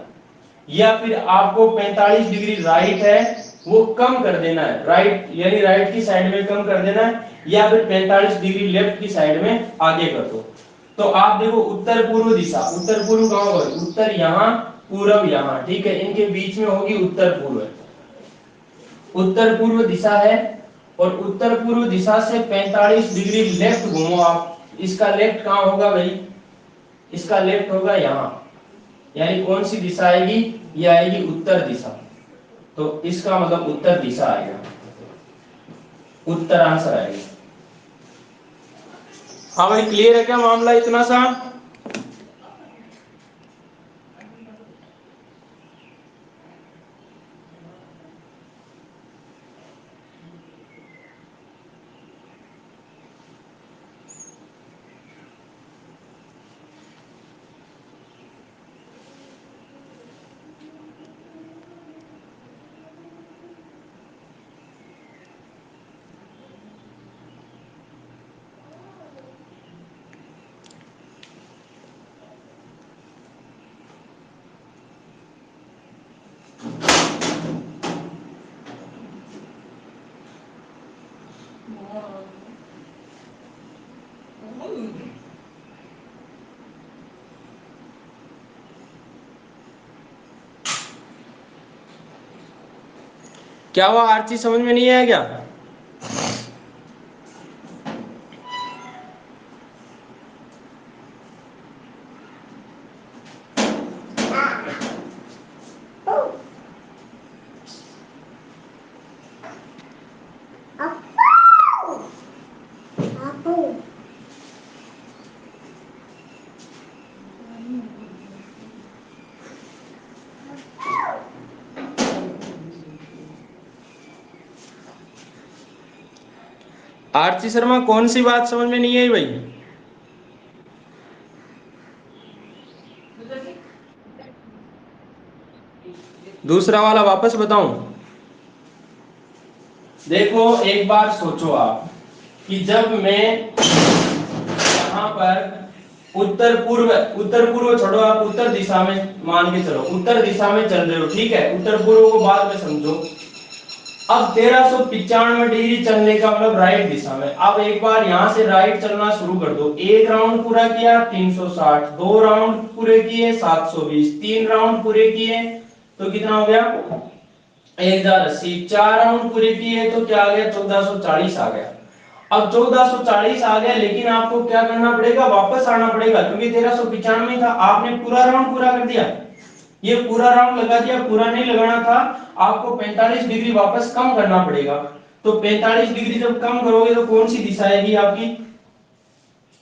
या फिर आपको 45 डिग्री राइट है वो कम कर देना है, राइट यानी राइट की साइड में कम कर देना है, या फिर 45 डिग्री लेफ्ट की साइड में आगे कर दो। तो आप देखो उत्तर पूर्व दिशा, उत्तर पूर्व कहां होगा, उत्तर यहाँ, पूर्व यहाँ, ठीक है, इनके बीच में होगी उत्तर पूर्व। उत्तर पूर्व दिशा है और उत्तर पूर्व दिशा से 45 डिग्री लेफ्ट घूमो आप। इसका लेफ्ट कहां होगा भाई, इसका लेफ्ट होगा यहाँ, यानी कौन सी दिशा आएगी, ये आएगी उत्तर दिशा। तो इसका मतलब उत्तर दिशा आएगा, उत्तर आंसर आएगा। हाँ भाई, क्लियर है क्या मामला इतना सा। क्या हुआ, हर चीज समझ में नहीं आया क्या? आरती शर्मा, कौन सी बात समझ में नहीं आई भाई? दूसरा वाला वापस बताऊं? देखो एक बार सोचो आप कि जब मैं यहाँ पर उत्तर पूर्व छोड़ो, आप उत्तर दिशा में मान के चलो, उत्तर दिशा में चल रहे हो, ठीक है, उत्तर पूर्व को बाद में समझो। अब 1395 डिग्री चलने का मतलब राइट दिशा में। अब एक बार यहाँ से राइट चलना शुरू कर दो। एक राउंड पूरा किया 360, दो राउंड पूरे किए 720, तीन राउंड पूरे किए तो कितना हो गया 1080, चार राउंड पूरे किए तो क्या आ गया 1440 आ गया। अब 1440 आ गया, लेकिन आपको क्या करना पड़ेगा, वापस आना पड़ेगा, क्योंकि 1395 था, आपने पूरा राउंड पूरा कर दिया, ये पूरा राउंड लगा दिया, पूरा नहीं लगाना था, आपको 45 डिग्री वापस कम करना पड़ेगा। तो 45 डिग्री जब कम करोगे तो कौन सी दिशा आएगी आपकी,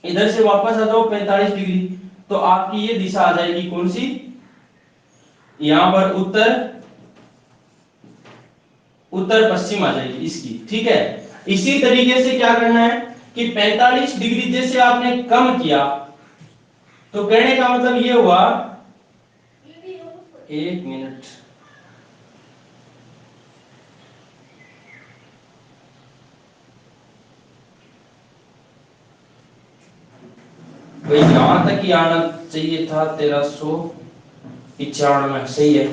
इधर से वापस आ जाओ 45 डिग्री, तो आपकी ये दिशा आ जाएगी कौन सी, यहां पर उत्तर उत्तर पश्चिम आ जाएगी इसकी, ठीक है। इसी तरीके से क्या करना है कि 45 डिग्री जैसे आपने कम किया, तो कहने का मतलब ये हुआ, एक मिनट, भाई यहां तक ही आना चाहिए था 1395, सही है।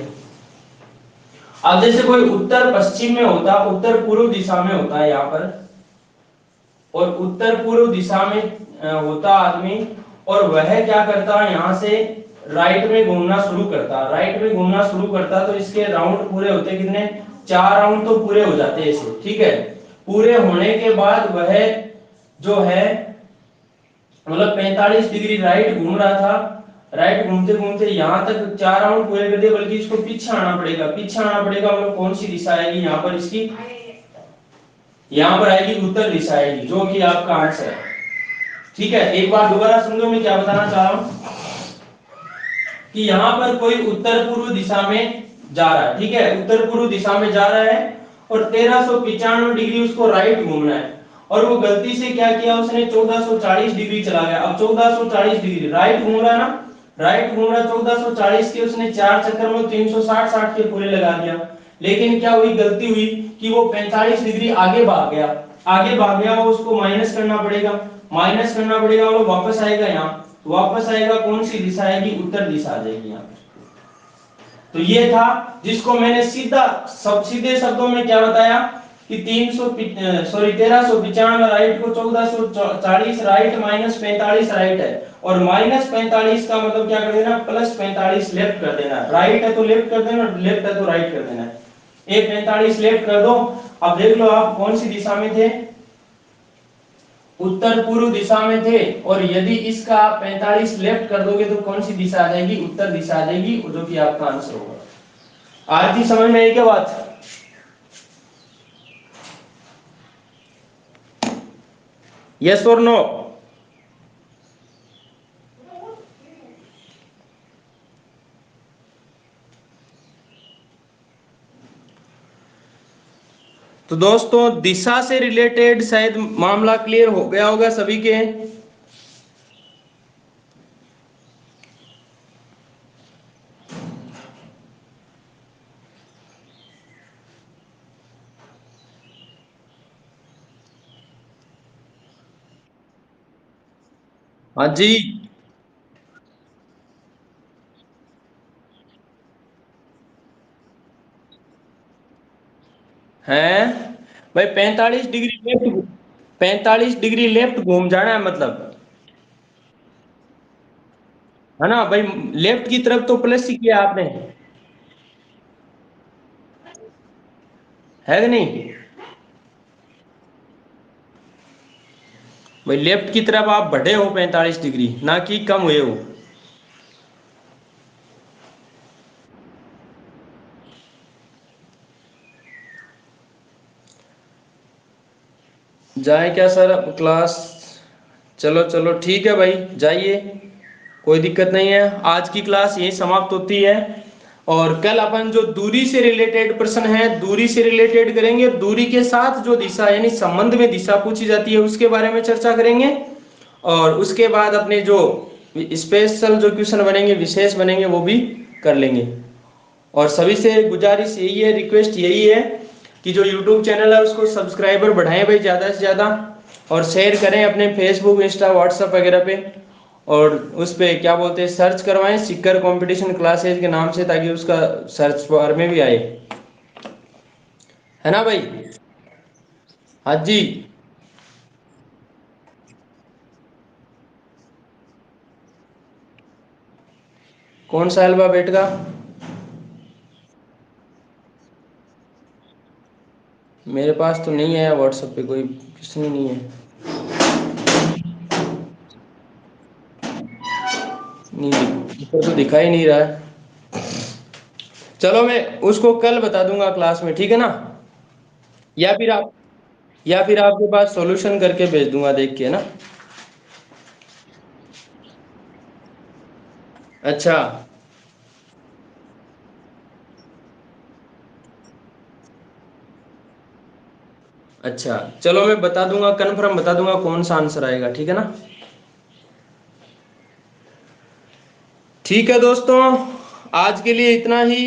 अब जैसे कोई उत्तर पश्चिम में होता, उत्तर पूर्व दिशा में होता है यहाँ पर, और उत्तर पूर्व दिशा में होता आदमी, और वह क्या करता है, यहाँ से राइट में घूमना शुरू करता, राइट में घूमना शुरू करता, तो इसके राउंड पूरे होते कितने, चार राउंड तो पूरे हो जाते हैं इसे, ठीक है। पूरे होने के बाद वह जो है मतलब 45 डिग्री राइट घूम रहा था, राइट घूमते घूमते यहाँ तक चार राउंड पूरे कर दिए, बल्कि इसको पीछे आना पड़ेगा, पीछे आना पड़ेगा, मतलब कौन सी दिशा आएगी यहाँ पर इसकी, यहाँ पर आएगी उत्तर दिशा आएगी, जो कि आपका आंसर है, ठीक है। एक बार दोबारा समझो मैं क्या बताना चाह रहा हूँ, कि यहाँ पर कोई उत्तर पूर्व दिशा में जा रहा है, ठीक है, उत्तर पूर्व दिशा में जा रहा है, और 1395 डिग्री उसको राइट घूमना है, और वो गलती से क्या किया उसने, 1440 डिग्री चला गया। अब 1440 डिग्री राइट घूम रहा है ना, राइट घूम रहा, 1440 के उसने चार चक्कर में 360 60 के पूरे लगा दिया, लेकिन क्या हुई, गलती हुई कि वो 45 डिग्री आगे भाग गया, आगे भाग गया, वो उसको माइनस करना पड़ेगा, माइनस करना पड़ेगा, वो वापस आएगा यहाँ, वापस आएगा, कौन सी दिशा आएगी, उत्तर दिशा आ जाएगी यहाँ। तो ये था जिसको मैंने सीधा सब सीधे शब्दों में क्या बताया कि 1395 राइट को 1440 राइट माइनस 45 राइट है, और माइनस 45 का मतलब क्या कर देना, प्लस 45 लेफ्ट कर देना, राइट है तो लेफ्ट कर देना, लेफ्ट है तो राइट कर देना, ये 45 लेफ्ट कर दो। अब देख लो आप कौन सी दिशा में थे, उत्तर पूर्व दिशा में थे, और यदि इसका आप 45 लेफ्ट कर दोगे तो कौन सी दिशा आ जाएगी, उत्तर दिशा आ जाएगी, जो कि आपका आंसर होगा। आज ही समझ में आई क्या बात? यस और नो? तो दोस्तों दिशा से रिलेटेड शायद मामला क्लियर हो गया होगा सभी के। हाँ जी। हैं भाई, 45 डिग्री लेफ्ट घूम जाना है मतलब, है ना भाई, लेफ्ट की तरफ तो प्लस ही किया आपने, है कि नहीं? भाई लेफ्ट की तरफ आप बढ़े हो 45 डिग्री, ना कि कम हुए हो। जाए क्या सर अब क्लास? चलो चलो ठीक है भाई, जाइए, कोई दिक्कत नहीं है। आज की क्लास यही समाप्त होती है। और कल अपन जो दूरी से रिलेटेड प्रश्न है, दूरी से रिलेटेड करेंगे। दूरी के साथ जो दिशा यानी संबंध में दिशा पूछी जाती है उसके बारे में चर्चा करेंगे। और उसके बाद अपने जो स्पेशल जो क्वेश्चन बनेंगे, विशेष बनेंगे, वो भी कर लेंगे। और सभी से गुजारिश यही है, रिक्वेस्ट यही है कि जो यूट्यूब चैनल है उसको सब्सक्राइबर बढ़ाएं भाई, ज़्यादा से ज़्यादा। और शेयर करें अपने फेसबुक, इंस्टा, व्हाट्सएप वगैरह पे। और उस पे क्या बोलते हैं, सर्च करवाएं सीकर कंपटीशन क्लासेज के नाम से, ताकि उसका सर्च बार में भी आए। है ना भाई? हाँ जी। कौन सा अल्फाबेट का? मेरे पास तो नहीं है व्हाट्सएप पे, कोई किसी नहीं है। नहीं, ऊपर तो दिखा ही नहीं रहा है। चलो मैं उसको कल बता दूंगा क्लास में, ठीक है ना? या फिर आप, या फिर आपके पास सॉल्यूशन करके भेज दूंगा देख के, है ना? अच्छा। अच्छा चलो मैं बता दूंगा, कन्फर्म बता दूंगा कौन सा आंसर आएगा, ठीक है ना? ठीक है दोस्तों, आज के लिए इतना ही।